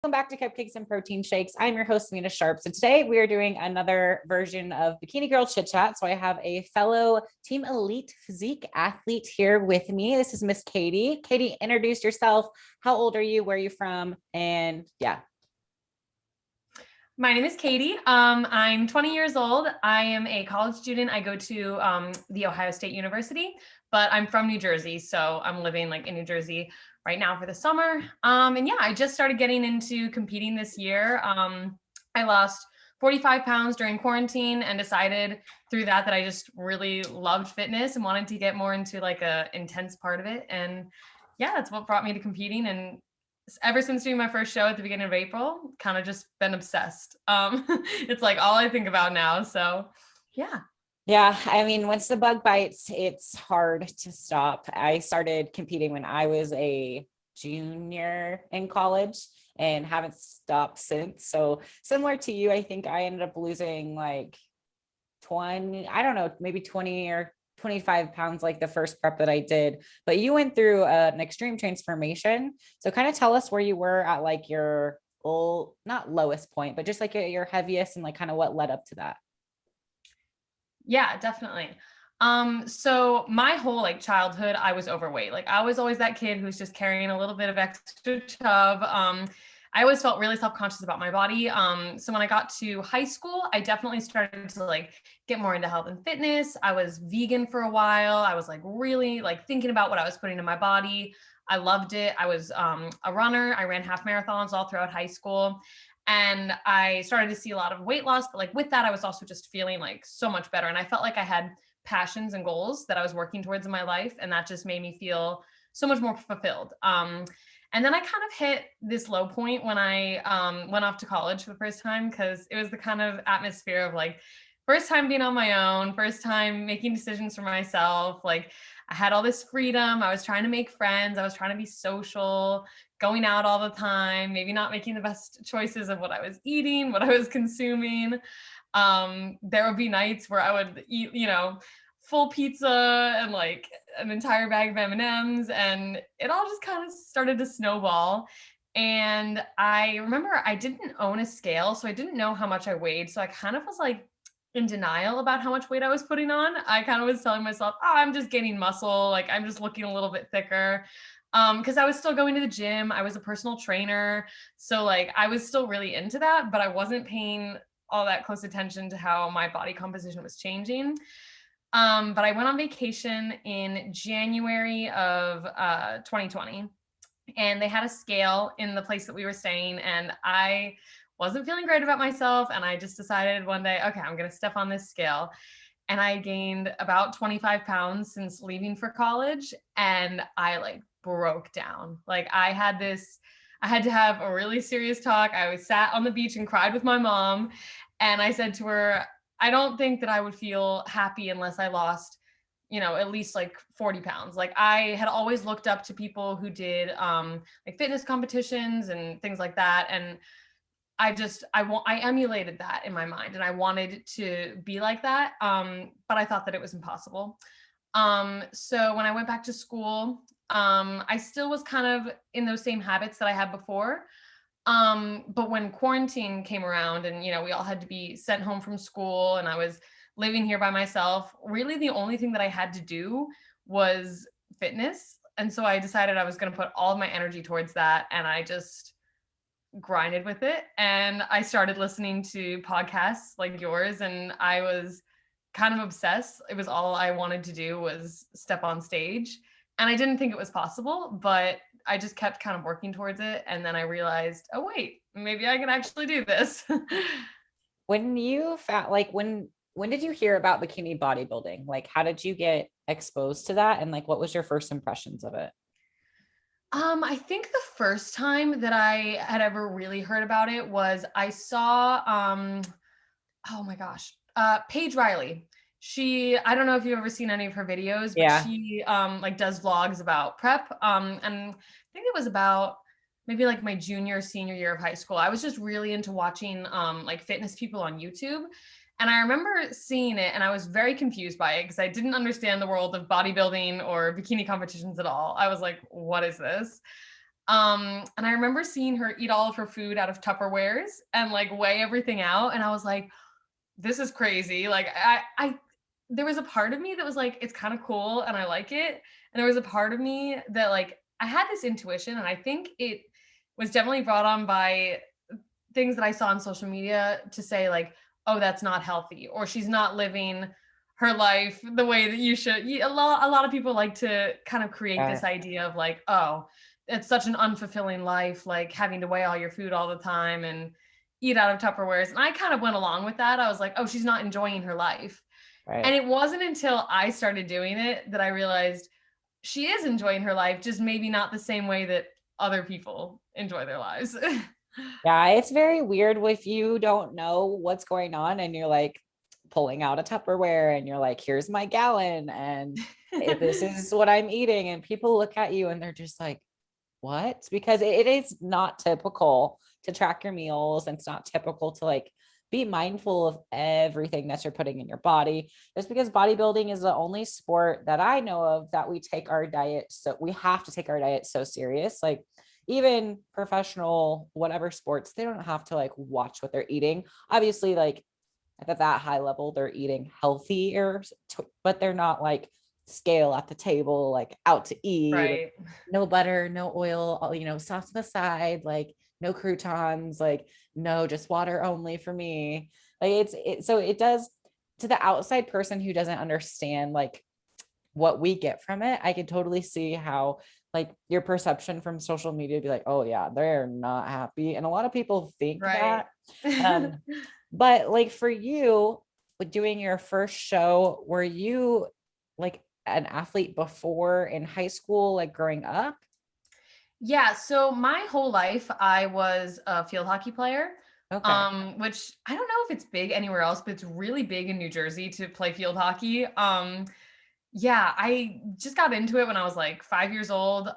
Welcome back to Cupcakes and Protein Shakes. I'm your host, Mina Sharp. So today we are doing another version of Bikini Girl Chit Chat. So I have a fellow Team Elite Physique athlete here with me. This is Miss Katie. Katie, introduce yourself. How old are you? Where are you from? And yeah. My name is Katie. I'm 20 years old. I am a college student. I go to the Ohio State University, but I'm from New Jersey. So I'm living in New Jersey right now for the summer. And yeah, I just started getting into competing this year. I lost 45 pounds during quarantine and decided through that I just really loved fitness and wanted to get more into a intense part of it. And yeah, that's what brought me to competing. And ever since doing my first show at the beginning of April, kind of just been obsessed. It's all I think about now. So yeah. Yeah, I mean, once the bug bites, it's hard to stop. I started competing when I was a junior in college and haven't stopped since. So similar to you, I think I ended up losing 20, I don't know, maybe 20 or 25 pounds the first prep that I did. But you went through an extreme transformation. So kind of tell us where you were at your not lowest point, but just your heaviest and kind of what led up to that. Yeah, definitely. So my whole childhood, I was overweight. I was always that kid who's just carrying a little bit of extra chub. I always felt really self-conscious about my body. So when I got to high school, I definitely started to get more into health and fitness. I was vegan for a while. I was really thinking about what I was putting in my body. I loved it. I was a runner. I ran half marathons all throughout high school. And I started to see a lot of weight loss, but with that, I was also just feeling so much better. And I felt like I had passions and goals that I was working towards in my life. And that just made me feel so much more fulfilled. And then I kind of hit this low point when I went off to college for the first time, because it was the kind of atmosphere of first time being on my own, first time making decisions for myself. I had all this freedom. I was trying to make friends. I was trying to be social, going out all the time, maybe not making the best choices of what I was eating, what I was consuming. There would be nights where I would eat, full pizza and an entire bag of M&Ms, and it all just kind of started to snowball. And I remember I didn't own a scale, so I didn't know how much I weighed. So I kind of was in denial about how much weight I was putting on. I kind of was telling myself, oh, I'm just gaining muscle. I'm just looking a little bit thicker. Because I was still going to the gym. I was a personal trainer. So I was still really into that, but I wasn't paying all that close attention to how my body composition was changing. But I went on vacation in January of 2020, and they had a scale in the place that we were staying, and I wasn't feeling great about myself. And I just decided one day, okay, I'm going to step on this scale. And I gained about 25 pounds since leaving for college. And I broke down. I had to have a really serious talk. I was sat on the beach and cried with my mom. And I said to her, I don't think that I would feel happy unless I lost, at least 40 pounds. I had always looked up to people who did fitness competitions and things like that. And I emulated that in my mind, and I wanted to be like that. But I thought that it was impossible. So when I went back to school, I still was kind of in those same habits that I had before. But when quarantine came around and, we all had to be sent home from school and I was living here by myself, really the only thing that I had to do was fitness. And so I decided I was going to put all of my energy towards that. And I just grinded with it. And I started listening to podcasts like yours, and I was kind of obsessed. It was all I wanted to do was step on stage. And I didn't think it was possible, but I just kept kind of working towards it. And then I realized, oh, wait, maybe I can actually do this. When you found when did you hear about bikini bodybuilding? How did you get exposed to that? And what was your first impressions of it? I think the first time that I had ever really heard about it was I saw, oh my gosh, Paige Riley. I don't know if you've ever seen any of her videos, but Yeah. she does vlogs about prep. And I think it was about maybe my junior, senior year of high school. I was just really into watching fitness people on YouTube. And I remember seeing it and I was very confused by it because I didn't understand the world of bodybuilding or bikini competitions at all. I was like, what is this? And I remember seeing her eat all of her food out of Tupperwares and like weigh everything out. And I was like, this is crazy. Like there was a part of me that was like, it's kind of cool and I like it. And there was a part of me that like, I had this intuition, and I think it was definitely brought on by things that I saw on social media to say like, oh, that's not healthy, or she's not living her life the way that you should. A lot of people like to kind of create Yeah. this idea of like, oh, it's such an unfulfilling life, like having to weigh all your food all the time and eat out of Tupperwares. And I kind of went along with that. I was like, oh, she's not enjoying her life. And Right. it wasn't until I started doing it that I realized she is enjoying her life, just maybe not the same way that other people enjoy their lives. Yeah, it's very weird if you don't know what's going on and you're like pulling out a Tupperware and you're like, here's my gallon and this is what I'm eating. And people look at you and they're just like, what? Because it is not typical to track your meals, and it's not typical to like be mindful of everything that you're putting in your body. Just because bodybuilding is the only sport that I know of that we take our diet, so we have to take our diet so serious. Like even professional whatever sports, they don't have to like watch what they're eating. Obviously, like at that high level, they're eating healthier, but they're not like scale at the table, like out to eat, Right. no butter, no oil, sauce on the side, like no croutons, like no, just water only for me. Like so it does, to the outside person who doesn't understand like what we get from it. I could totally see how like your perception from social media be like, oh yeah, they're not happy. And a lot of people think Right. that. Um, but like for you, with doing your first show, were you like an athlete before in high school, like growing up? Yeah, so my whole life I was a field hockey player, Okay. which I don't know if it's big anywhere else, but it's really big in New Jersey to play field hockey. Yeah, I just got into it when I was like 5 years old.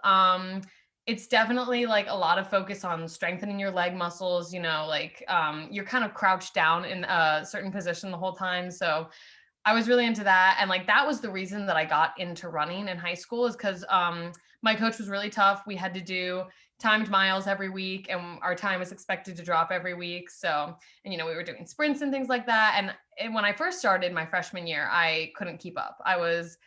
It's definitely like a lot of focus on strengthening your leg muscles, like you're kind of crouched down in a certain position the whole time. So I was really into that. And like that was the reason that I got into running in high school, is because my coach was really tough. We had to do timed miles every week, and our time was expected to drop every week. So, and we were doing sprints and things like that. And when I first started my freshman year, I couldn't keep up. I was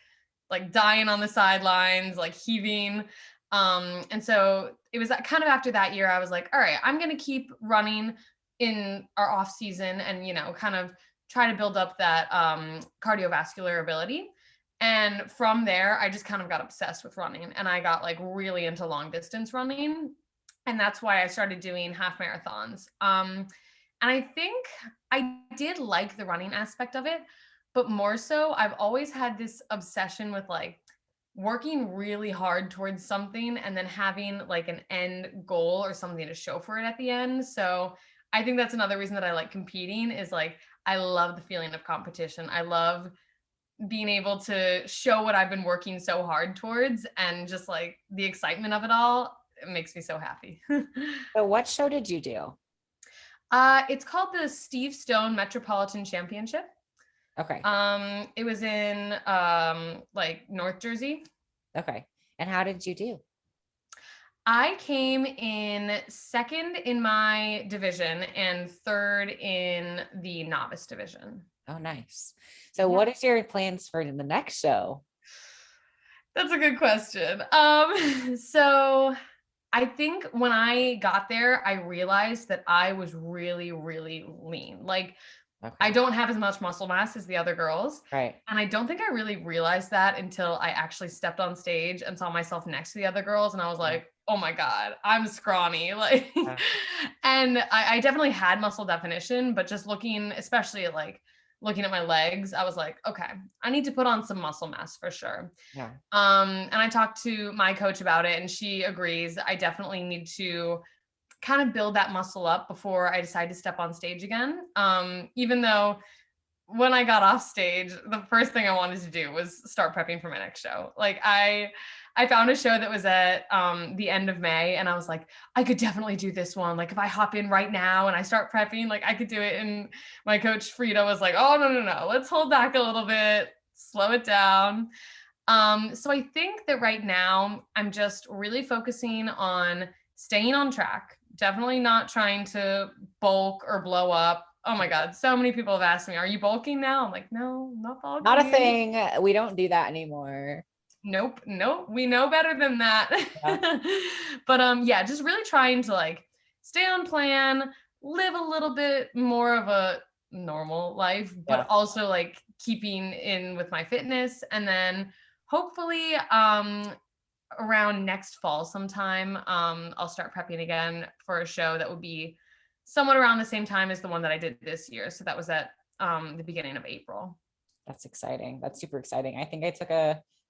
like dying on the sidelines, like heaving. And so it was kind of after that year, I was like, all right, I'm going to keep running in our off season and, kind of try to build up that cardiovascular ability. And from there, I just kind of got obsessed with running, and I got like really into long distance running. And that's why I started doing half marathons. And I think I did like the running aspect of it, but more so, I've always had this obsession with like working really hard towards something and then having like an end goal or something to show for it at the end. So I think that's another reason that I like competing, is like I love the feeling of competition. I love being able to show what I've been working so hard towards, and just like the excitement of it all. It makes me so happy. So what show did you do? It's called the Steve Stone Metropolitan Championship. Okay. It was in like North Jersey. Okay. And how did you do? I came in second in my division and third in the novice division. Oh, nice. So Yeah. what is your plans for the next show? That's a good question. So I think when I got there, I realized that I was really, really lean. Like I Okay. don't have as much muscle mass as the other girls. Right. And I don't think I really realized that until I actually stepped on stage and saw myself next to the other girls. And I was Yeah. like, oh my God, I'm scrawny. Like, Yeah. and I definitely had muscle definition, but just looking, especially at like looking at my legs, I was like, okay, I need to put on some muscle mass for sure. Yeah. And I talked to my coach about it, and she agrees. I definitely need to kind of build that muscle up before I decide to step on stage again. Even though when I got off stage, the first thing I wanted to do was start prepping for my next show. Like I found a show that was at the end of May, and I was like, I could definitely do this one. Like if I hop in right now and I start prepping, like I could do it. And my coach Frida was like, oh no, let's hold back a little bit, slow it down. So I think that right now I'm just really focusing on staying on track, definitely not trying to bulk or blow up. Oh my God, so many people have asked me, are you bulking now? I'm like, no, I'm not Not a bulking. thing. We don't do that anymore. Nope, nope, we know better than that. Yeah. But yeah, just really trying to like stay on plan, live a little bit more of a normal life, Yeah. but also like keeping in with my fitness. And then hopefully around next fall sometime, I'll start prepping again for a show that would be somewhat around the same time as the one that I did this year. So that was at the beginning of April. That's exciting. That's super exciting. I think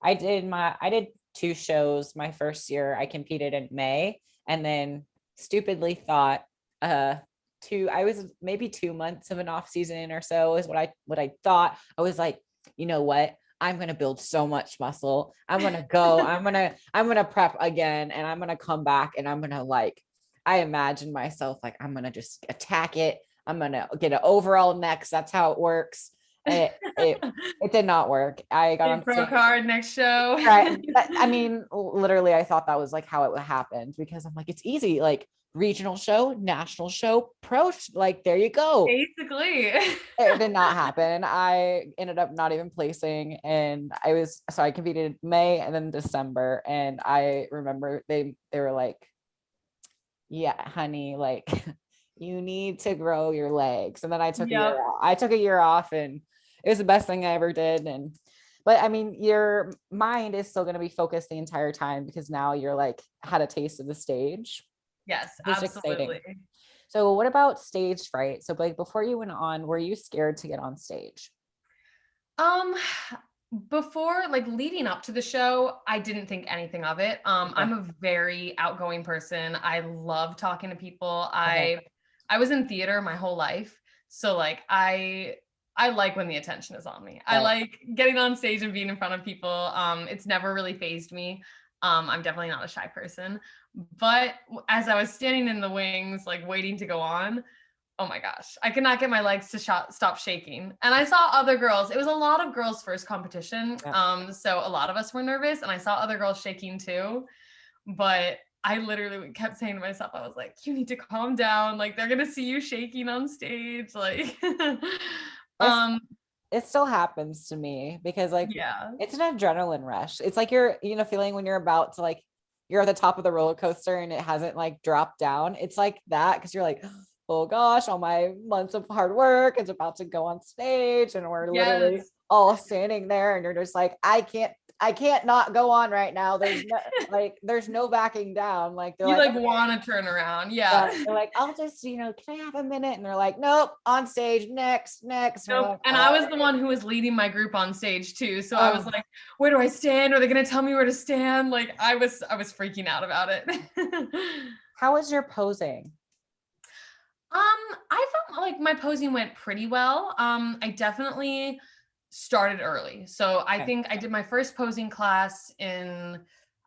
I did two shows my first year. I competed in May and then stupidly thought I was maybe 2 months of an off season or so is what I thought. I was like, you know what? I'm gonna build so much muscle. I'm gonna go, I'm gonna prep again and I'm gonna come back and I'm gonna like I imagine myself like I'm gonna just attack it. I'm gonna get an overall next. That's how it works. It did not work. I got You on broke stage. hard next show. Right. I mean, literally, I thought that was like how it happened because I'm like, it's easy. Like regional show, national show, like there you go. Basically. It did not happen. I ended up not even placing, and I competed May and then December, and I remember they were like, yeah, honey, like you need to grow your legs. And then I took a year Yep. off. I took a year off and it was the best thing I ever did. But I mean, your mind is still going to be focused the entire time because now you're like had a taste of the stage. Yes, It's exciting. absolutely. So what about stage fright? So like before you went on, were you scared to get on stage? Um, before like leading up to the show, I didn't think anything of it. Okay. I'm a very outgoing person. I love talking to people. Okay. I was in theater my whole life. So like I like when the attention is on me. I Right. like getting on stage and being in front of people. It's never really fazed me. I'm definitely not a shy person. But as I was standing in the wings, like waiting to go on, oh my gosh, I could not get my legs to stop shaking. And I saw other girls. It was a lot of girls' first competition. Yeah. So a lot of us were nervous, and I saw other girls shaking too. But I literally kept saying to myself, I was like, you need to calm down. Like they're gonna see you shaking on stage. Like It's, um it still happens to me because like yeah. it's an adrenaline rush. It's like you're, feeling when you're about to like you're at the top of the roller coaster and it hasn't like dropped down. It's like that because you're like, oh gosh, all my months of hard work is about to go on stage and we're literally Yes. all standing there and you're just like, I can't not go on right now. There's no backing down. Like they're You like, like okay. want to turn around. Yeah, Yeah. they're like, I'll just, can I have a minute? And they're like, nope, on stage, next. And we're Nope. like, And I all was the right. one who was leading my group on stage too. So I was Oh, like, where do I stand? Are they going to tell me where to stand? Like I was freaking out about it. how is your posing? I felt like my posing went pretty well. I definitely started early. So I Okay. think I did my first posing class in,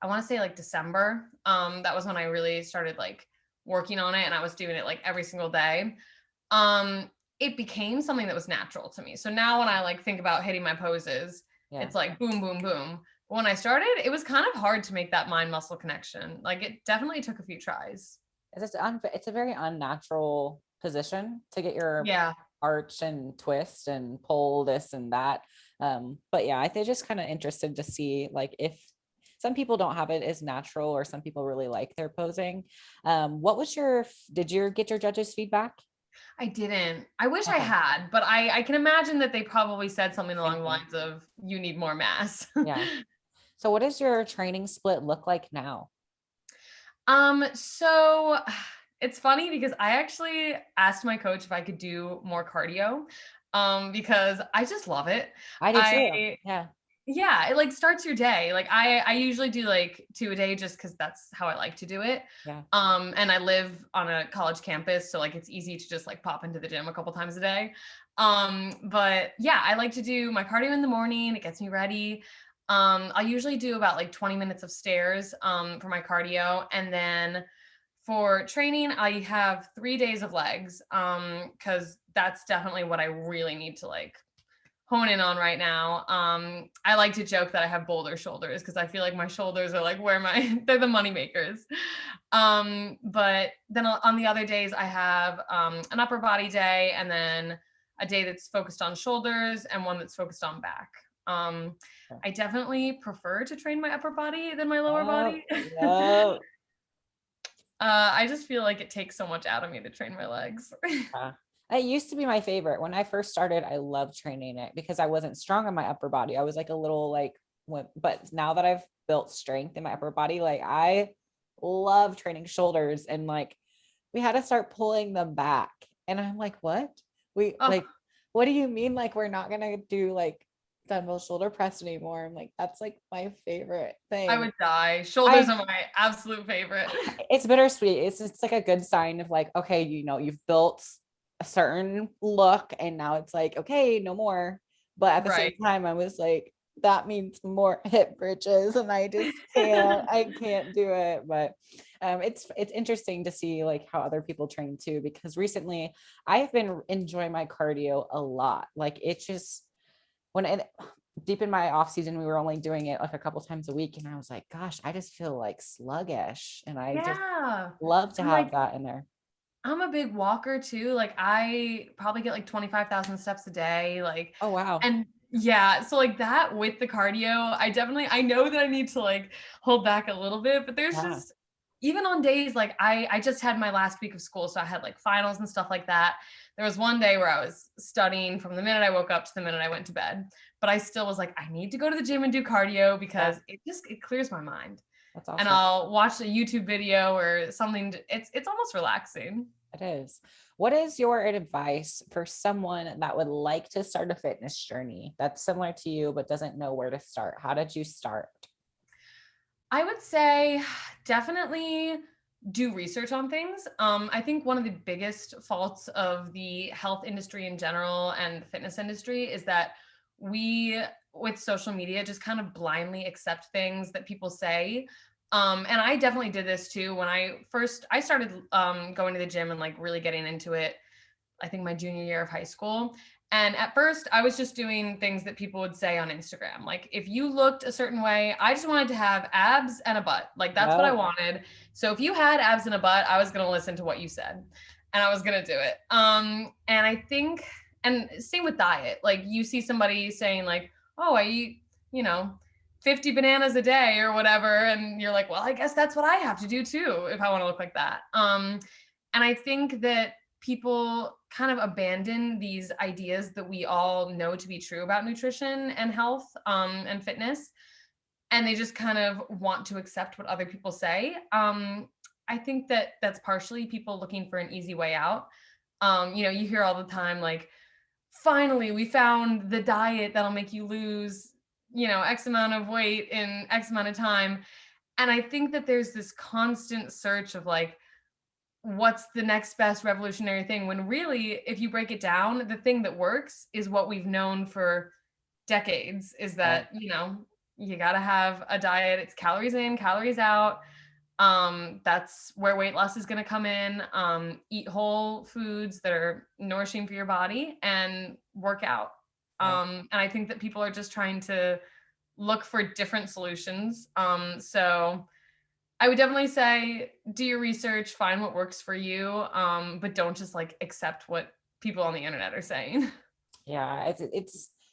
I want to say like December. That was when I really started like working on it and I was doing it like every single day. It became something that was natural to me. So now when I like think about hitting my poses, Yeah. it's like boom, boom, boom. But when I started, it was kind of hard to make that mind muscle connection. Like it definitely took a few tries. It's a very unnatural position to get your Yeah. arch and twist and pull this and that. But yeah, I think just kind of interested to see like if some people don't have it as natural or some people really like their posing. What was did you get your judges' feedback? I didn't. I wish I Okay. had, but I can imagine that they probably said something Same along the thing. lines of you need more mass. Yeah. So what does your training split look like now? So it's funny because I actually asked my coach if I could do more cardio because I just love it. I do too. I Yeah. Yeah, it like starts your day. Like I usually do like 2 a day just cuz that's how I like to do it. Yeah. And I live on a college campus, so like it's easy to just like pop into the gym a couple times a day. But yeah, I like to do my cardio in the morning. It gets me ready. I usually do about like 20 minutes of stairs for my cardio, and then for training, I have 3 days of legs because that's definitely what I really need to like hone in on right now. I like to joke that I have boulder shoulders because I feel like my shoulders are like where they're the money makers. But then on the other days I have an upper body day, and then a day that's focused on shoulders and one that's focused on back. I definitely prefer to train my upper body than my lower body. Yep. I just feel like it takes so much out of me to train my legs. Yeah. It used to be my favorite. When I first started, I loved training it because I wasn't strong on my upper body. I was like a little like, but now that I've built strength in my upper body, like I love training shoulders, and like we had to start pulling them back. And I'm like, what? We Oh, like, what do you mean? Like, we're not gonna do like dumbbell shoulder press anymore? I'm like, that's like my favorite I thing. would die. Shoulders I are my absolute favorite. it's bittersweet. It's like a good sign of like, okay, you've built a certain look, and now it's like, okay, no more. But at the same Right. time, I was like, that means more hip bridges, and I just I can't do it. But it's interesting to see like how other people train too, because recently I've been enjoying my cardio a lot. Like it's just when it, deep in my off season, we were only doing it like a couple times a week, and I was like, gosh, I just feel like sluggish, and I just Yeah. love to I'm have like, that in there. I'm a big walker too. Like I probably get like 25,000 steps a day. Oh wow. And yeah, so like that with the cardio, I know that I need to like hold back a little bit, but there's Yeah. just, even on days like I just had my last week of school, so I had like finals and stuff like that. There was one day where I was studying from the minute I woke up to the minute I went to bed, but I still was like, I need to go to the gym and do cardio Yeah, because it clears my mind. that's And awesome. I'll watch a YouTube video or something. It's almost relaxing. It is. What is your advice for someone that would like to start a fitness journey that's similar to you but doesn't know where to start? How did you start? I would say definitely do research on things. I think one of the biggest faults of the health industry in general and the fitness industry is that we, with social media, just kind of blindly accept things that people say. And I definitely did this too when I started going to the gym and like really getting into it. I think my junior year of high school. And at first, I was just doing things that people would say on Instagram. Like, if you looked a certain way, I just wanted to have abs and a butt. Like, that's what I Yep. wanted. So, if you had abs and a butt, I was going to listen to what you said and I was going to do it. And I think, and same with diet. Like, you see somebody saying, like, oh, I eat, you know, 50 bananas a day or whatever. And you're like, well, I guess that's what I have to do too if I want to look like that. And I think that people kind of abandon these ideas that we all know to be true about nutrition and health and fitness, and they just kind of want to accept what other people say. I think that that's partially people looking for an easy way out. You hear all the time like, finally we found the diet that'll make you lose x amount of weight in x amount of time. And I think that there's this constant search of like, what's the next best revolutionary thing, when really, if you break it down, the thing that works is what we've known for decades, is Yep. that you got to have a diet. It's calories in, calories out. That's where weight loss is going to come in. Eat whole foods that are nourishing for your body and work out. Yep. And I think that people are just trying to look for different solutions. So I would definitely say do your research, find what works for you, but don't just like accept what people on the internet are saying. Yeah,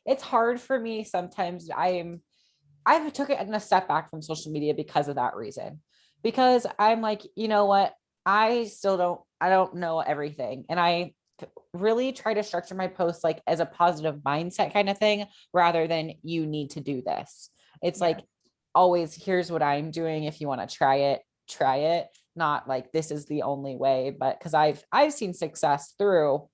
it's hard for me sometimes. I've took it in a step back from social media because of that reason. Because I'm like, you know what? I don't know everything. And I really try to structure my posts like as a positive mindset kind of thing rather than you need to do this. It's Yeah. like always, here's what I'm doing. If you want to try it. Not like this is the only way, but because I've seen success through,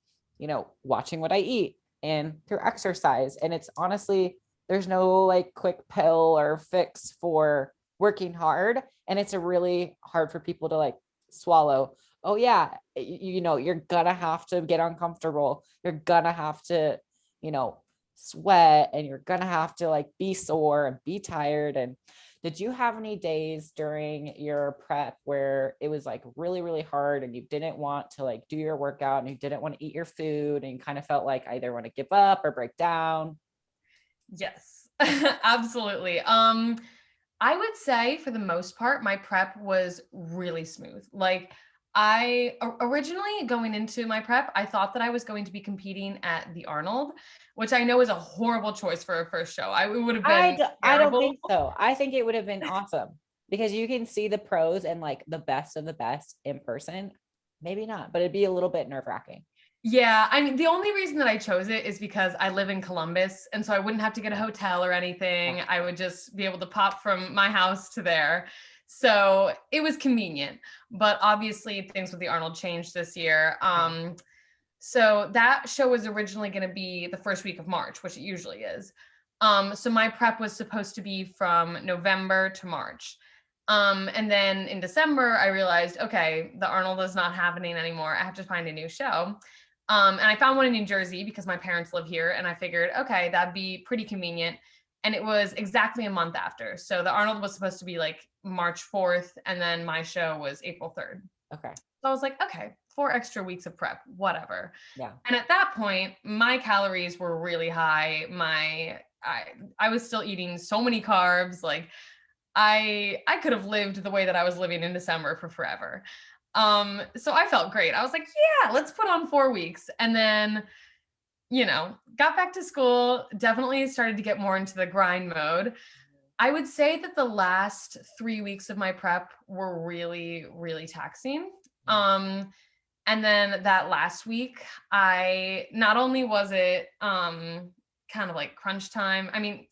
watching what I eat and through exercise. And it's honestly, there's no like quick pill or fix for working hard. And it's a really hard for people to like swallow. Oh yeah, you're gonna have to get uncomfortable. You're gonna have to, you know, sweat, and you're gonna have to like be sore and be tired. And did you have any days during your prep where it was like really, really hard and you didn't want to like do your workout and you didn't want to eat your food and you kind of felt like either want to give up or break down? Yes, absolutely. I would say for the most part, my prep was really smooth. Like originally going into my prep, I thought that I was going to be competing at the Arnold, which I know is a horrible choice for a first show. It would have been I don't terrible. think so. I think it would have been awesome because you can see the pros and like the best of the best in person. Maybe not, but it'd be a little bit nerve wracking. Yeah, I mean, the only reason that I chose it is because I live in Columbus, and so I wouldn't have to get a hotel or anything. I would just be able to pop from my house to there. So it was convenient, but obviously things with the Arnold changed this year. So that show was originally going to be the first week of March, which it usually is. So my prep was supposed to be from November to March. And then in December, I realized, okay, the Arnold is not happening anymore. I have to find a new show. And I found one in New Jersey because my parents live here. And I figured, okay, that'd be pretty convenient. And it was exactly a month after. So the Arnold was supposed to be like March 4th. And then my show was April 3rd. Okay. So I was like, okay, 4 extra weeks of prep, whatever. Yeah. And at that point, my calories were really high. I was still eating so many carbs. Like I could have lived the way that I was living in December for forever. So I felt great. I was like, yeah, let's put on 4 weeks. And then, got back to school, definitely started to get more into the grind mode. I would say that the last 3 weeks of my prep were really, really taxing. And then that last week, I not only was it kind of like crunch time. I mean,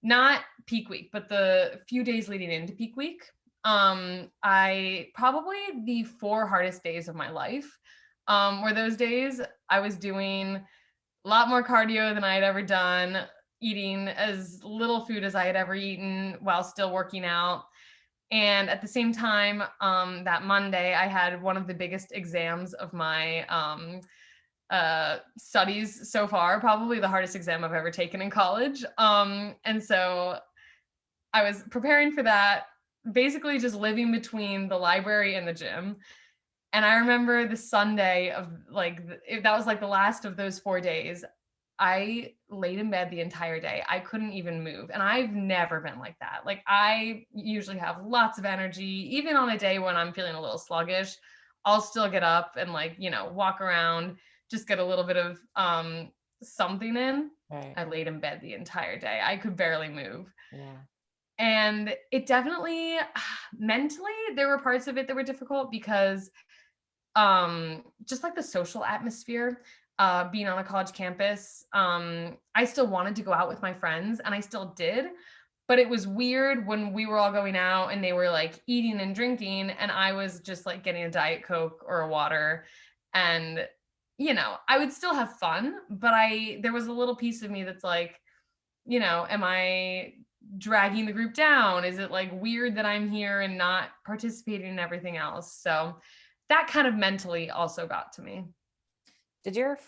not peak week, but the few days leading into peak week. I probably the 4 hardest days of my life were those days. I was doing a lot more cardio than I had ever done, eating as little food as I had ever eaten while still working out. And at the same time, that Monday, I had one of the biggest exams of my studies so far, probably the hardest exam I've ever taken in college. And so I was preparing for that, basically just living between the library and the gym. And I remember the Sunday of that was like the last of those 4 days. I laid in bed the entire day. I couldn't even move. And I've never been like that. Like I usually have lots of energy, even on a day when I'm feeling a little sluggish, I'll still get up and walk around, just get a little bit of something in. Right. I laid in bed the entire day. I could barely move. Yeah. And it definitely mentally, there were parts of it that were difficult because just like the social atmosphere, being on a college campus, I still wanted to go out with my friends and I still did, but it was weird when we were all going out and they were like eating and drinking and I was just like getting a Diet Coke or a water. And I would still have fun, but there was a little piece of me that's like, am I dragging the group down? Is it like weird that I'm here and not participating in everything else? So that kind of mentally also got to me.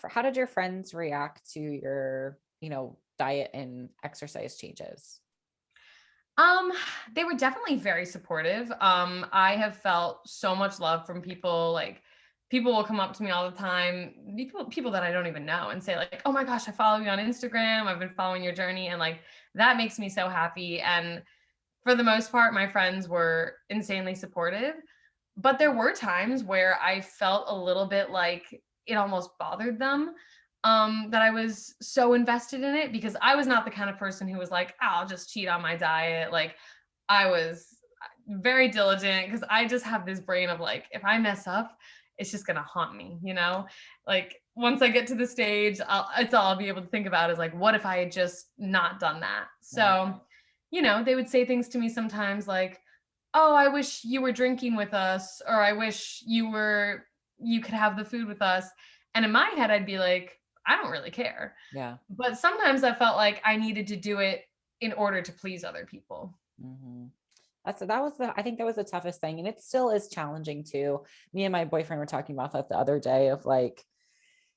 How did your friends react to your, diet and exercise changes? They were definitely very supportive. I have felt so much love from people. Like people will come up to me all the time, people that I don't even know, and say like, oh my gosh, I follow you on Instagram. I've been following your journey. And like, that makes me so happy. And for the most part, my friends were insanely supportive. But there were times where I felt a little bit like it almost bothered them, that I was so invested in it, because I was not the kind of person who was like, oh, I'll just cheat on my diet. Like I was very diligent because I just have this brain of like, if I mess up, it's just going to haunt me, like once I get to the stage, it's all I'll be able to think about is like, what if I had just not done that? So, they would say things to me sometimes like, oh, I wish you were drinking with us, or I wish you could have the food with us. And in my head, I'd be like, I don't really care. Yeah. But sometimes I felt like I needed to do it in order to please other people. Mm-hmm. I think that was the toughest thing. And it still is challenging too. Me and my boyfriend were talking about that the other day of like,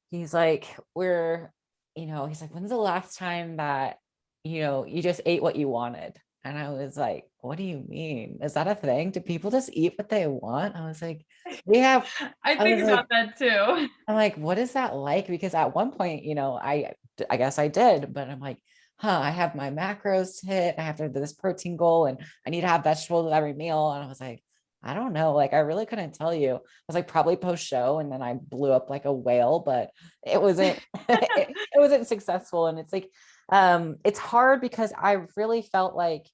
he's like, he's like, when's the last time that, you just ate what you wanted? And I was like, what do you mean? Is that a thing? Do people just eat what they want? I was like, I think about that too. I'm like, what is that like? Because at one point, I guess I did, but I'm like, I have my macros hit. I have to do this protein goal and I need to have vegetables with every meal. And I was like, I don't know. Like, I really couldn't tell you. I was like, probably post show. And then I blew up like a whale, but it wasn't, it wasn't successful. And it's like, it's hard because I really felt like,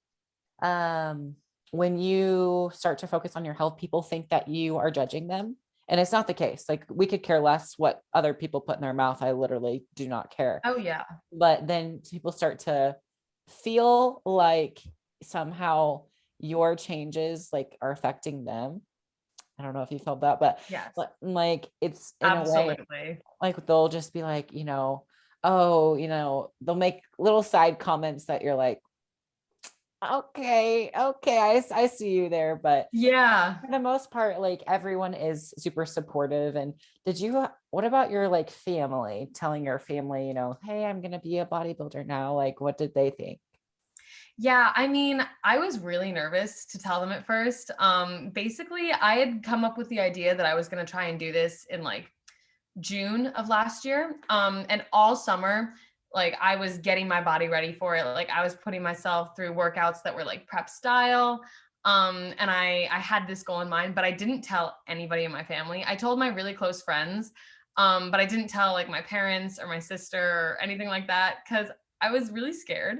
um, when you start to focus on your health, people think that you are judging them. And it's not the case. Like, we could care less what other people put in their mouth. I literally do not care. Oh yeah. But then people start to feel like somehow your changes like are affecting them. I don't know if you felt that, but Yes. like it's in a way, Absolutely. like they'll just be like, oh, they'll make little side comments that you're like, okay, I see you there. But Yeah. for the most part, like everyone is super supportive. And what about your like family, telling your family, hey, I'm gonna be a bodybuilder now? Like, what did they think? Yeah, I mean, I was really nervous to tell them at first. Basically, I had come up with the idea that I was going to try and do this in like June of last year. And all summer, like I was getting my body ready for it. Like I was putting myself through workouts that were like prep style. And I had this goal in mind, but I didn't tell anybody in my family. I told my really close friends, but I didn't tell like my parents or my sister or anything like that because I was really scared.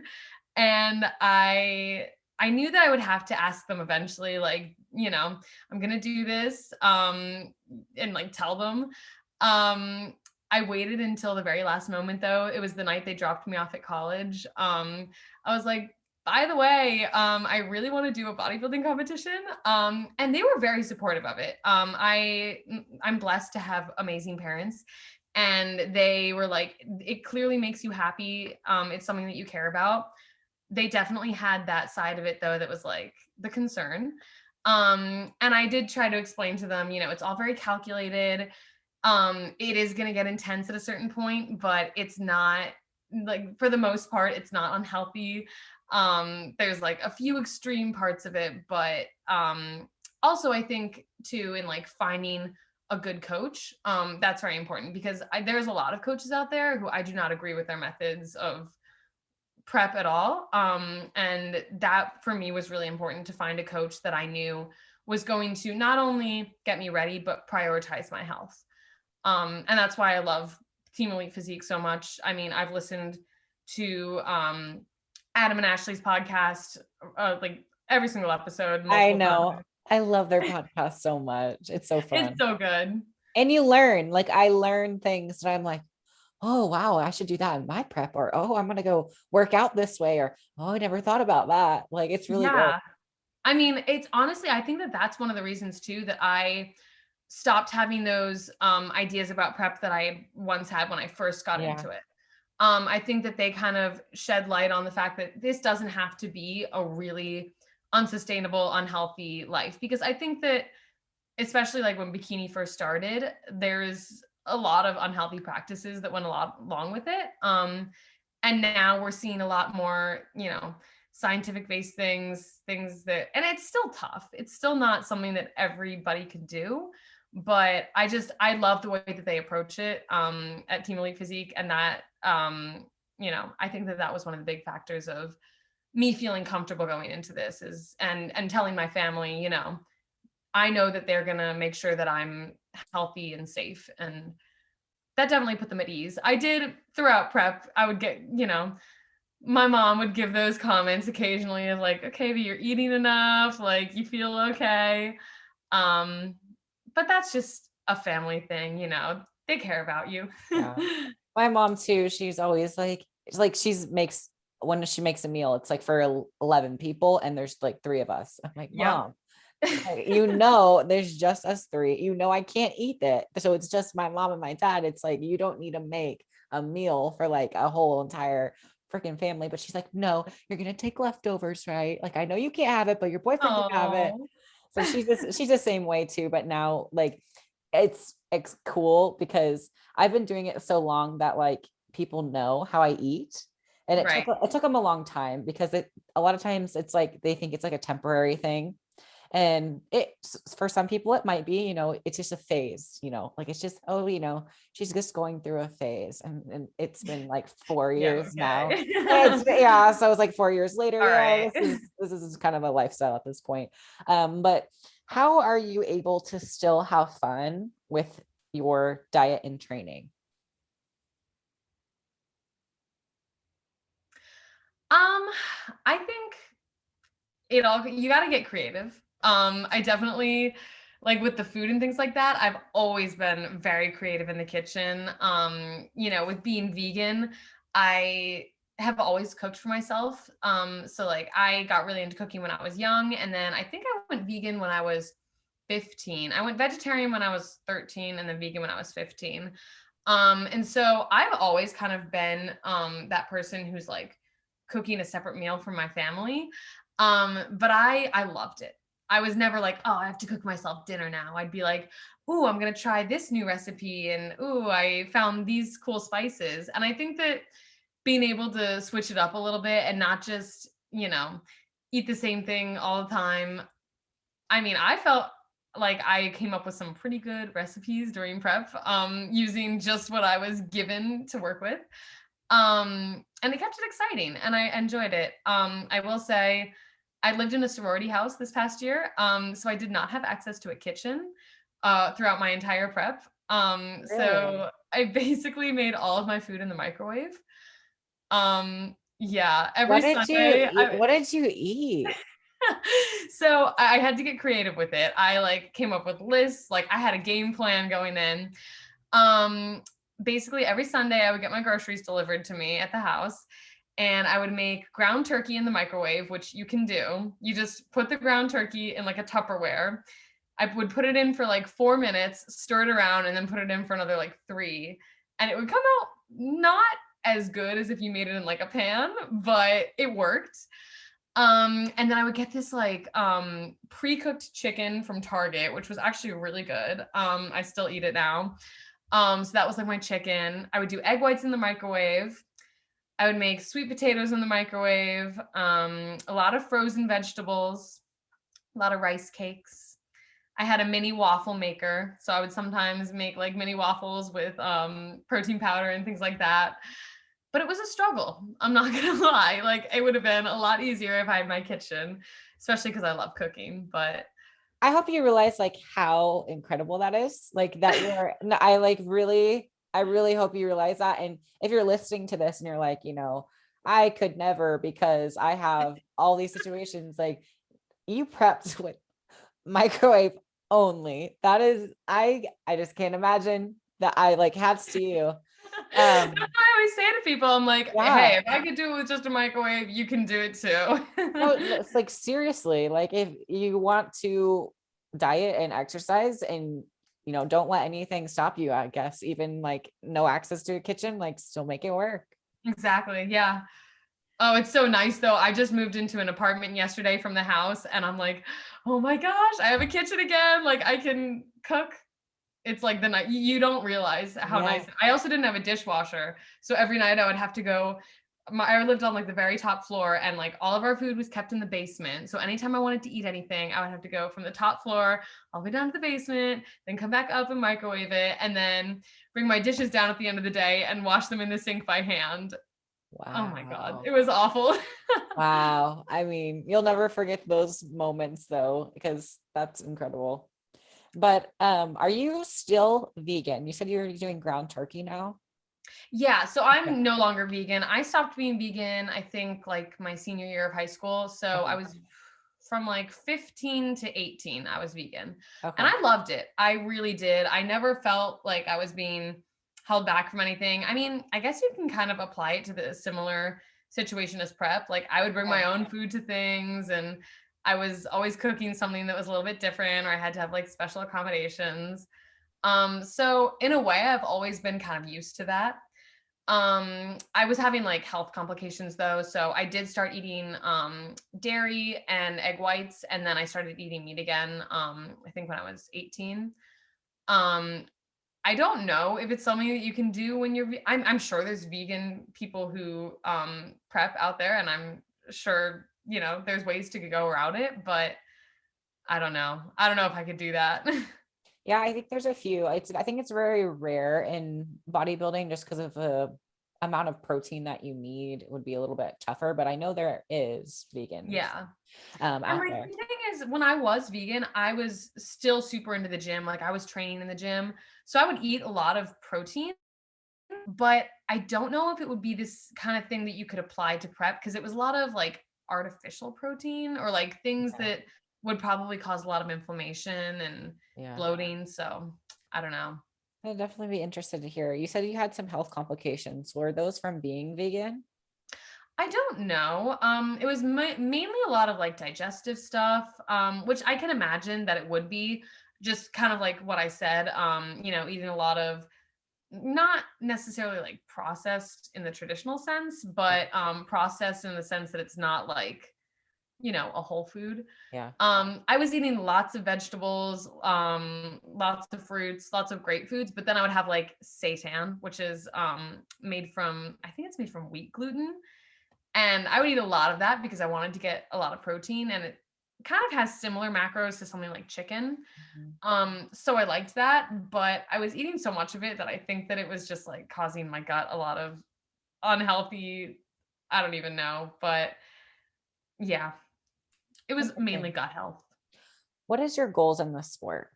And I knew that I would have to ask them eventually, like, I'm gonna do this, and like tell them. Um, I waited until the very last moment though. It was the night they dropped me off at college. I was like, by the way, I really want to do a bodybuilding competition. And they were very supportive of it. I'm blessed to have amazing parents. And they were like, it clearly makes you happy. It's something that you care about. They definitely had that side of it though that was like the concern. And I did try to explain to them, it's all very calculated. It is going to get intense at a certain point, but it's not, like, for the most part it's not unhealthy. There's like a few extreme parts of it, but also I think too, in like finding a good coach, that's very important because there's a lot of coaches out there who I do not agree with their methods of prep at all. And that for me was really important, to find a coach that I knew was going to not only get me ready, but prioritize my health. And that's why I love Team Elite Physique so much. I mean, I've listened to Adam and Ashley's podcast, like every single episode, I multiple know. times. I love their podcast so much. It's so It's fun. so good. And you learn, like I learn things that I'm like, oh wow, I should do that in my prep, or oh, I'm gonna go work out this way, or oh, I never thought about that. Like it's really good. Yeah. I mean, it's honestly, I think that that's one of the reasons too that I stopped having those ideas about prep that I once had when I first got Yeah. into it. I think that they kind of shed light on the fact that this doesn't have to be a really unsustainable, unhealthy life. Because I think that, especially like when Bikini first started, there's a lot of unhealthy practices that went a lot along with it. And now we're seeing a lot more, scientific based things that, and it's still tough. It's still not something that everybody can do, but I love the way that they approach it at Team Elite Physique. And that, I think that that was one of the big factors of me feeling comfortable going into this, and telling my family, I know that they're going to make sure that I'm healthy and safe. And that definitely put them at ease. I did throughout prep, I would get, my mom would give those comments occasionally of like, okay, but you're eating enough, like you feel okay. Um, but that's just a family thing, they care about you. Yeah. My mom too, she's always like, she's when she makes a meal, it's like for 11 people and there's like 3 of us. I'm like, Yep. Mom, there's just us 3. I can't eat it. So it's just my mom and my dad. It's like, you don't need to make a meal for like a whole entire freaking family. But she's like, no, you're going to take leftovers, right? Like, I know you can't have it, but your boyfriend can have it. Oh, So she's the same way too. But now like it's cool because I've been doing it so long that like people know how I eat. And right. it took them a long time because a lot of times it's like they think it's like a temporary thing. And for some people it might be, it's just a phase, like it's just, oh, she's just going through a phase. And it's been like 4 years now. Okay. Yeah, so it's like 4 years later. All Yeah, right. this is kind of a lifestyle at this point. But how are you able to still have fun with your diet and training? I think you got to get creative. I definitely like with the food and things like that. I've always been very creative in the kitchen. With being vegan, I have always cooked for myself. So like I got really into cooking when I was young, and then I think I went vegan when I was 15. I went vegetarian when I was 13 and then vegan when I was 15. And so I've always kind of been that person who's like cooking a separate meal for my family. But I loved it. I was never like, oh, I have to cook myself dinner now. I'd be like, ooh, I'm gonna try this new recipe, and ooh, I found these cool spices. And I think that being able to switch it up a little bit and not just, eat the same thing all the time. I mean, I felt like I came up with some pretty good recipes during prep, using just what I was given to work with. And it kept it exciting and I enjoyed it. I will say I lived in a sorority house this past year. So I did not have access to a kitchen throughout my entire prep. Really? So I basically made all of my food in the microwave. Yeah, every Sunday. What did you eat? So I had to get creative with it. I like came up with lists, like I had a game plan going in. Um, Basically every Sunday I would get my groceries delivered to me at the house, and I would make ground turkey in the microwave, which you can do. You just put the ground turkey in like a Tupperware. I would put it in for like 4 minutes, stir it around, and then put it in for another like three. And it would come out not as good as if you made it in like a pan, but it worked. And then I would get this like pre-cooked chicken from Target, which was actually really good. I still eat it now. So that was like my chicken. I would do egg whites in the microwave. I would make sweet potatoes in the microwave, a lot of frozen vegetables, a lot of rice cakes. I had a mini waffle maker, so I would sometimes make like mini waffles with protein powder and things like that. But it was a struggle. I'm not gonna lie. Like it would have been a lot easier if I had my kitchen, especially because I love cooking. But I hope you realize like how incredible that is. Like that I really hope you realize that. And if you're listening to this and you're like, I could never because I have all these situations, like you prepped with microwave only. That is, I just can't imagine that. I like hats to you. that's Um, what I always say to people. I'm like, yeah. hey, if I could do it with just a microwave, you can do it too. No, it's like seriously, like if you want to diet and exercise and don't let anything stop you, I guess, even like no access to a kitchen, like still make it work. Exactly. Yeah. Oh, it's so nice though. I just moved into an apartment yesterday from the house and I'm like, oh my gosh, I have a kitchen again. Like I can cook. It's like the night you don't realize how Yeah. nice. I also didn't have a dishwasher. So every night I would have to go. I lived on like the very top floor and like all of our food was kept in the basement. So anytime I wanted to eat anything, I would have to go from the top floor all the way down to the basement, then come back up and microwave it, and then bring my dishes down at the end of the day and wash them in the sink by hand. Oh my God, Wow. it was awful. Wow. I mean, you'll never forget those moments though, because that's incredible. But are you still vegan? You said you're doing ground turkey now. Yeah, so Okay. I'm no longer vegan. I stopped being vegan, I think, like my senior year of high school. So I Okay. was from like 15 to 18, I was vegan. And Okay. I loved it. I really did. I never felt like I was being held back from anything. I mean, I guess you can kind of apply it to the similar situation as prep. Like I would bring my Right. own food to things, and I was always cooking something that was a little bit different, or I had to have like special accommodations. So in a way, I've always been kind of used to that. I was having like health complications though, so I did start eating dairy and egg whites, and then I started eating meat again. I think when I was 18. Um, I don't know if it's something that you can do when you're. I'm sure there's vegan people who prep out there, and I'm sure there's ways to go around it, but I don't know. I don't know if I could do that. Yeah, I think there's a few. I think it's very rare in bodybuilding just because of the amount of protein that you need. It would be a little bit tougher, but I know there is vegans Yeah. And out my there. thing is, when I was vegan, I was still super into the gym. Like I was training in the gym. So I would eat a lot of protein, but I don't know if it would be this kind of thing that you could apply to prep because it was a lot of like artificial protein or like things Yeah. that would probably cause a lot of inflammation and Yeah. bloating. So I don't know. I'd definitely be interested to hear. You said you had some health complications. Were those from being vegan? I don't know. It was mainly a lot of like digestive stuff, which I can imagine that it would be just kind of like what I said, eating a lot of not necessarily like processed in the traditional sense, but processed in the sense that it's not like, a whole food. Yeah. I was eating lots of vegetables, lots of fruits, lots of great foods, but then I would have like seitan, which is made from, I think it's made from wheat gluten. And I would eat a lot of that because I wanted to get a lot of protein and it kind of has similar macros to something like chicken. Mhm. So I liked that, but I was eating so much of it that I think that it was just like causing my gut a lot of unhealthy, I don't even know, but yeah, it was mainly Interesting. gut health. What is your goals in this sport?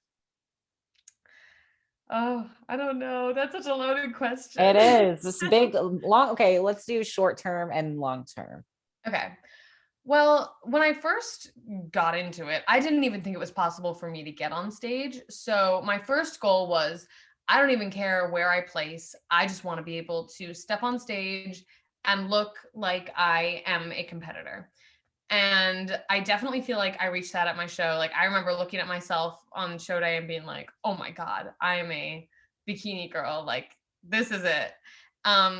Oh, I don't know. That's such a loaded It question. is this big, long. Okay, let's do short term and long term. Okay. Well, when I first got into it, I didn't even think it was possible for me to get on stage. So my first goal was I don't even care where I place. I just want to be able to step on stage and look like I am a competitor. And I definitely feel like I reached that at my show. Like I remember looking at myself on show day and being like, "Oh my god, I am a bikini girl. Like this is it."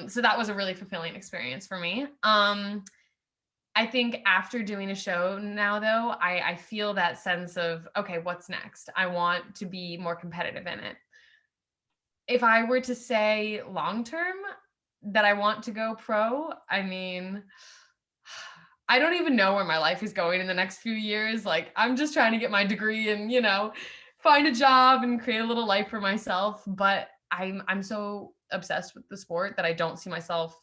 So that was a really fulfilling experience for me. I think after doing a show now, though, I feel that sense of, okay, what's next? I want to be more competitive in it. If I were to say long term that I want to go pro, I mean, I don't even know where my life is going in the next few years. Like, I'm just trying to get my degree and, find a job and create a little life for myself. But I'm so obsessed with the sport that I don't see myself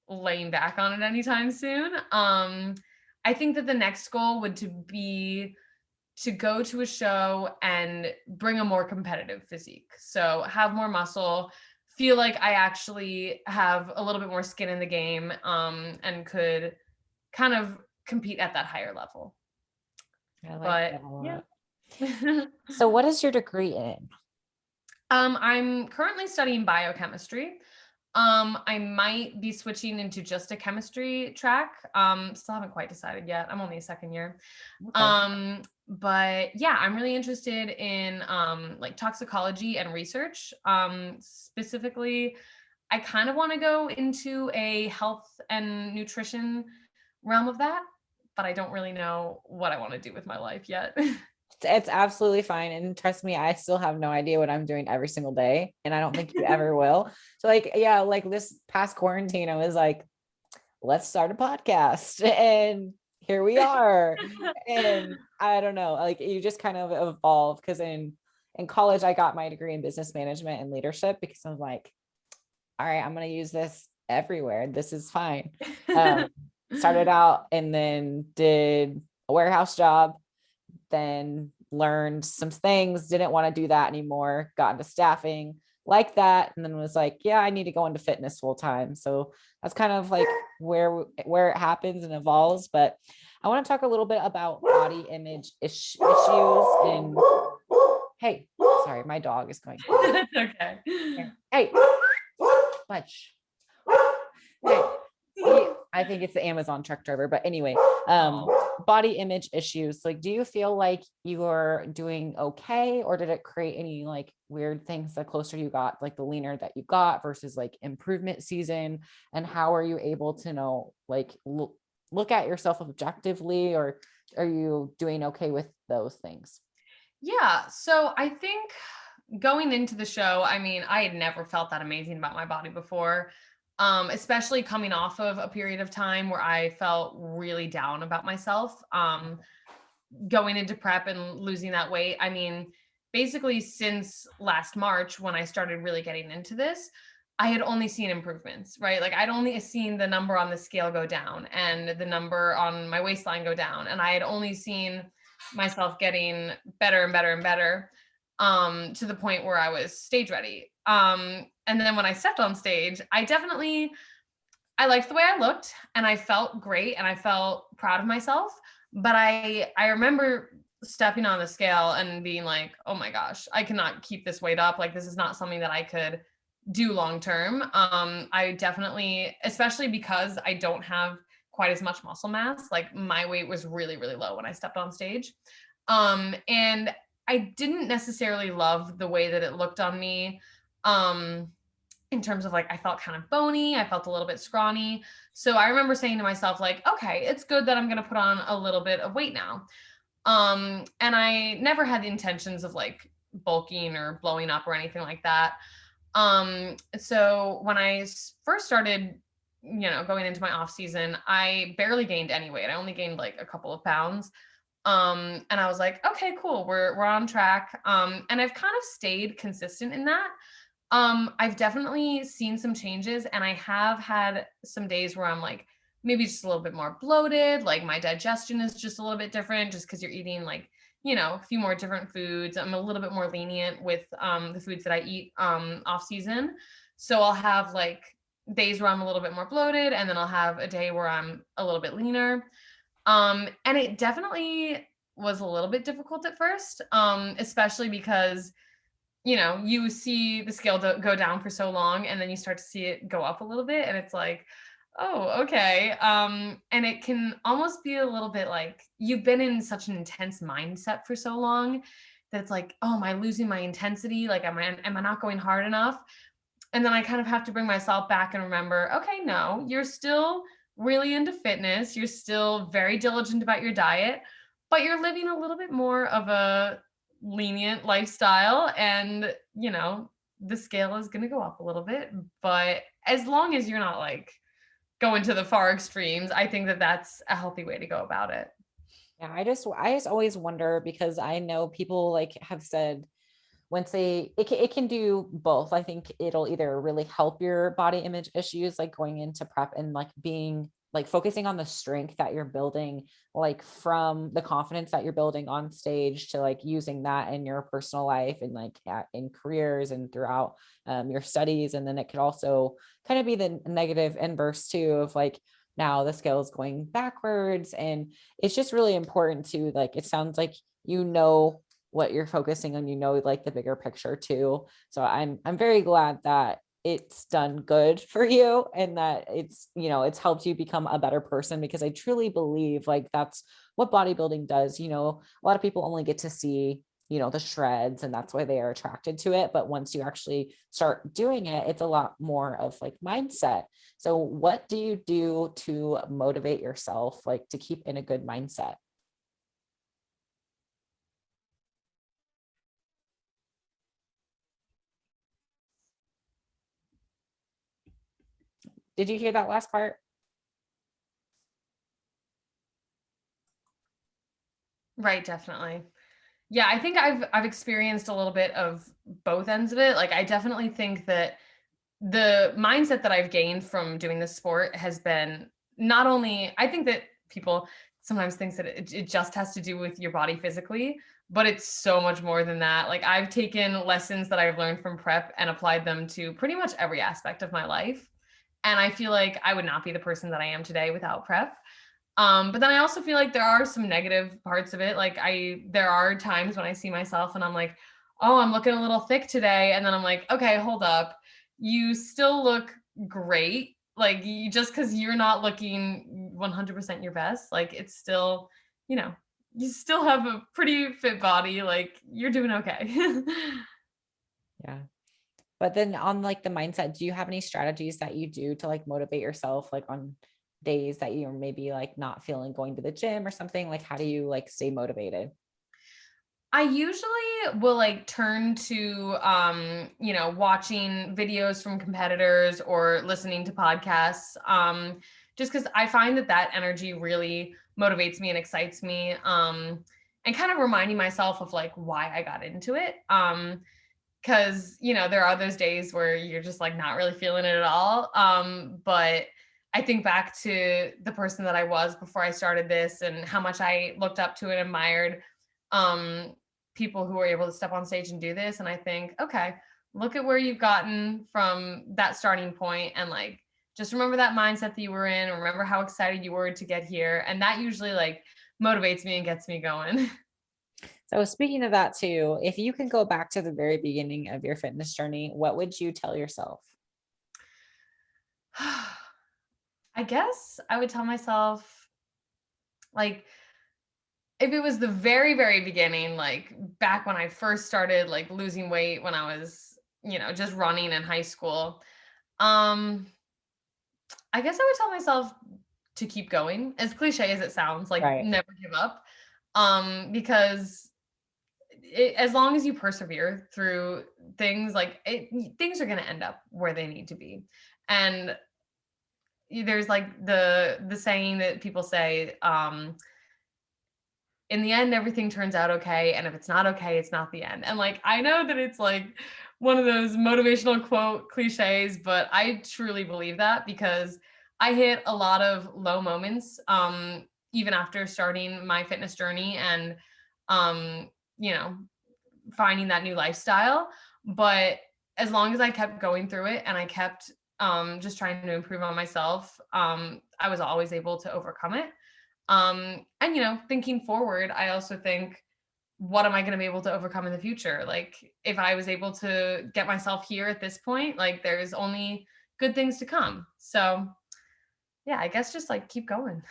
laying back on it anytime soon. I think that the next goal would to be to go to a show and bring a more competitive physique. So have more muscle, feel like I actually have a little bit more skin in the game, and could kind of compete at that higher level. I like But that a yeah. lot. So, what is your degree in? I'm currently studying biochemistry. I might be switching into just a chemistry track. Still haven't quite decided yet. I'm only a second year. Okay. But yeah, I'm really interested in like toxicology and research. Specifically, I kind of want to go into a health and nutrition realm of that, but I don't really know what I want to do with my life yet. It's absolutely fine. And trust me, I still have no idea what I'm doing every single day. And I don't think you ever will. So, like, yeah, like this past quarantine, I was like, let's start a podcast. And here we are. And I don't know, like you just kind of evolve because in college, I got my degree in business management and leadership because I was like, all right, I'm gonna use this everywhere. This is fine. Um, Started out and then did a warehouse job, then learned some things, didn't want to do that anymore, got into staffing like that, and then was like, yeah, I need to go into fitness full time. So that's kind of like where it happens and evolves. But I want to talk a little bit about body image issues and hey, sorry, my dog is going. That's okay. Hey, budge. Hey. I think it's the Amazon truck driver, but anyway, body image issues. Like, do you feel like you are doing okay, or did it create any like weird things the closer you got, like the leaner that you got versus like improvement season? And how are you able to know, like, look at yourself objectively, or are you doing okay with those things? Yeah. So I think going into the show, I mean, I had never felt that amazing about my body before, especially coming off of a period of time where I felt really down about myself. going into prep and losing that weight, I mean, basically since last March, when I started really getting into this, I had only seen improvements, right? Like I'd only seen the number on the scale go down and the number on my waistline go down. And I had only seen myself getting better and better and better, to the point where I was stage ready. And then when I stepped on stage, I liked the way I looked and I felt great and I felt proud of myself. But I remember stepping on the scale and being like, oh my gosh, I cannot keep this weight up. Like this is not something that I could do long term. I definitely, especially because I don't have quite as much muscle mass, like my weight was really, really low when I stepped on stage. And I didn't necessarily love the way that it looked on me. In terms of like, I felt kind of bony, I felt a little bit scrawny. So I remember saying to myself, like, okay, it's good that I'm going to put on a little bit of weight now. And I never had the intentions of like bulking or blowing up or anything like that. So when I first started, going into my off season, I barely gained any weight. I only gained like a couple of pounds. And I was like, okay, cool. We're on track. And I've kind of stayed consistent in that. I've definitely seen some changes and I have had some days where I'm like, maybe just a little bit more bloated. Like my digestion is just a little bit different just because you're eating like, a few more different foods. I'm a little bit more lenient with, the foods that I eat, off season. So I'll have like days where I'm a little bit more bloated and then I'll have a day where I'm a little bit leaner. And it definitely was a little bit difficult at first, especially because you see the scale go down for so long and then you start to see it go up a little bit and it's like, oh, okay. And it can almost be a little bit like you've been in such an intense mindset for so long that it's like, oh, am I losing my intensity? Like, am I not going hard enough? And then I kind of have to bring myself back and remember, okay, no, you're still really into fitness. You're still very diligent about your diet, but you're living a little bit more of a lenient lifestyle and the scale is going to go up a little bit, but as long as you're not like going to the far extremes, I think that that's a healthy way to go about it. Yeah, I just always wonder because I know people like have said once it can do both. I think it'll either really help your body image issues, like going into prep and like being like focusing on the strength that you're building, like from the confidence that you're building on stage to like using that in your personal life and like in careers and throughout your studies. And then it could also kind of be the negative inverse too of like, now the scale is going backwards. And it's just really important to like, it sounds like, what you're focusing on, like the bigger picture too. So I'm very glad that it's done good for you and that it's helped you become a better person, because I truly believe like that's what bodybuilding does. A lot of people only get to see the shreds, and that's why they are attracted to it. But once you actually start doing it, it's a lot more of like mindset. So what do you do to motivate yourself, like to keep in a good mindset? Did you hear that last part? Right, definitely. Yeah, I think I've experienced a little bit of both ends of it. Like I definitely think that the mindset that I've gained from doing this sport has been not only, I think that people sometimes think that it just has to do with your body physically, but it's so much more than that. Like I've taken lessons that I've learned from prep and applied them to pretty much every aspect of my life. And I feel like I would not be the person that I am today without prep. But then I also feel like there are some negative parts of it. Like there are times when I see myself and I'm like, oh, I'm looking a little thick today. And then I'm like, okay, hold up. You still look great. Like just because you're not looking 100% your best, like it's still, you still have a pretty fit body. Like you're doing okay. Yeah. But then on like the mindset, do you have any strategies that you do to like motivate yourself, like on days that you're maybe like not feeling going to the gym or something? Like, how do you like stay motivated? I usually will like turn to, watching videos from competitors or listening to podcasts, just because I find that energy really motivates me and excites me. and kind of reminding myself of like why I got into it. Because, you know, there are those days where you're just like not really feeling it at all. But I think back to the person that I was before I started this and how much I looked up to and admired um, people who were able to step on stage and do this. And I think, okay, look at where you've gotten from that starting point, and like, just remember that mindset that you were in, remember how excited you were to get here. And that usually like motivates me and gets me going. So speaking of that too, if you could go back to the very beginning of your fitness journey, what would you tell yourself? I guess I would tell myself, like, if it was the very, very beginning, like back when I first started like losing weight when I was, you know, just running in high school, um, I guess I would tell myself to keep going. As cliche as it sounds, like Right. never give up. Because as long as you persevere through things, like things are going to end up where they need to be. And there's like the saying that people say, in the end everything turns out okay, and if it's not okay, it's not the end. And like, I know that it's like one of those motivational quote cliches, but I truly believe that, because I hit a lot of low moments even after starting my fitness journey, and um you know, finding that new lifestyle. But as long as I kept going through it and I kept just trying to improve on myself, I was always able to overcome it. And, you know, thinking forward, I also think, what am I going to be able to overcome in the future? Like, if I was able to get myself here at this point, like, there's only good things to come. So, yeah, I guess just like keep going.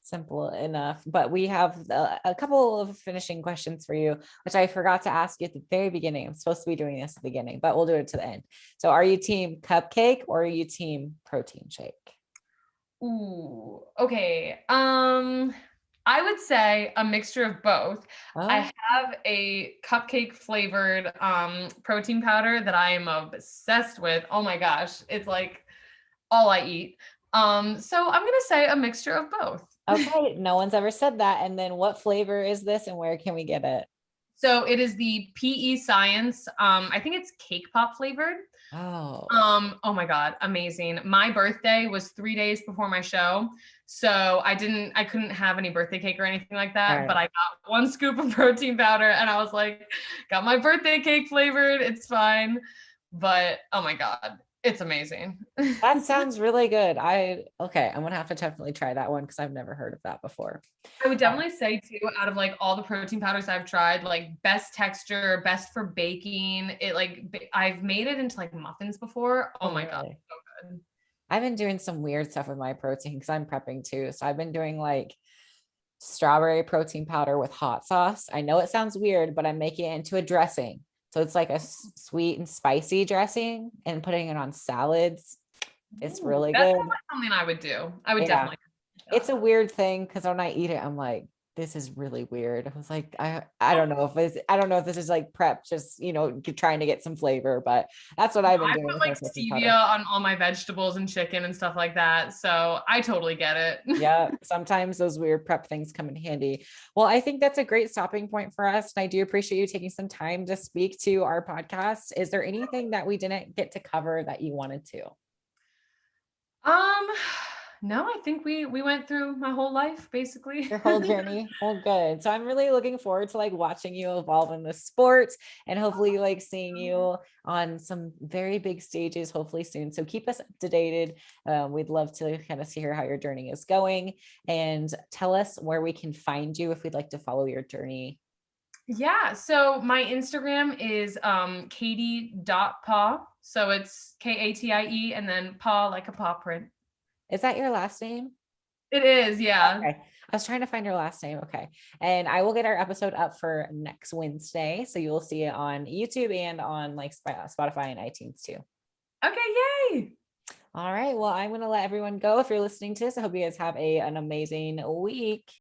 Simple enough. But we have a couple of finishing questions for you, which I forgot to ask you at the very beginning. I'm supposed to be doing this at the beginning, but we'll do it to the end. So are you team cupcake or are you team protein shake? Ooh, okay. I would say a mixture of both. I Oh, have a cupcake flavored protein powder that I am obsessed with. Oh my gosh, it's like all I eat. So I'm gonna say a mixture of both. okay. No one's ever said that. And then what flavor is this and where can we get it? So it is the PE Science. I think it's cake pop flavored. Oh, Oh my God, amazing. My birthday was 3 days before my show. So I couldn't have any birthday cake or anything like all that, but right. I got one scoop of protein powder and I was like, got my birthday cake flavored. It's fine. But oh my God, it's amazing. That sounds really good. Okay, I'm gonna have to definitely try that one because I've never heard of that before. I would Oh, definitely say too, out of like all the protein powders I've tried, like best texture, best for baking. It like I've made it into like muffins before. Oh oh, my God, really? so good. I've been doing some weird stuff with my protein because I'm prepping too. So I've been doing like strawberry protein powder with hot sauce. I know it sounds weird, but I'm making it into a dressing. So it's like a sweet and spicy dressing and putting it on salads. It's Ooh, really that sounds good. like something I would do. I would Yeah. definitely do It's that. a weird thing because when I eat it, I'm like, this is really weird. I was like, I don't know if I don't know if this is like prep, just trying to get some flavor, but that's what No, I've been I doing put with my like protein stevia powder. on all my vegetables and chicken and stuff like that. So I totally get it. Yeah, sometimes those weird prep things come in handy. Well, I think that's a great stopping point for us. And I do appreciate you taking some time to speak to our podcast. Is there anything that we didn't get to cover that you wanted to? Um, no, I think we went through my whole life basically. Your whole journey? Well, good. So I'm really looking forward to like watching you evolve in the sport and hopefully like seeing you on some very big stages, hopefully soon. So keep us up to date. We'd love to kind of see how your journey is going and tell us where we can find you if we'd like to follow your journey. Yeah, so my Instagram is Katie.Paw. So it's Katie and then paw like a paw print. Is that your last name? It is, yeah. Okay. I was trying to find your last name. Okay. And I will get our episode up for next Wednesday. So you will see it on YouTube and on like Spotify and iTunes too. Okay, yay. All right. Well, I'm going to let everyone go. If you're listening to this, I hope you guys have an amazing week.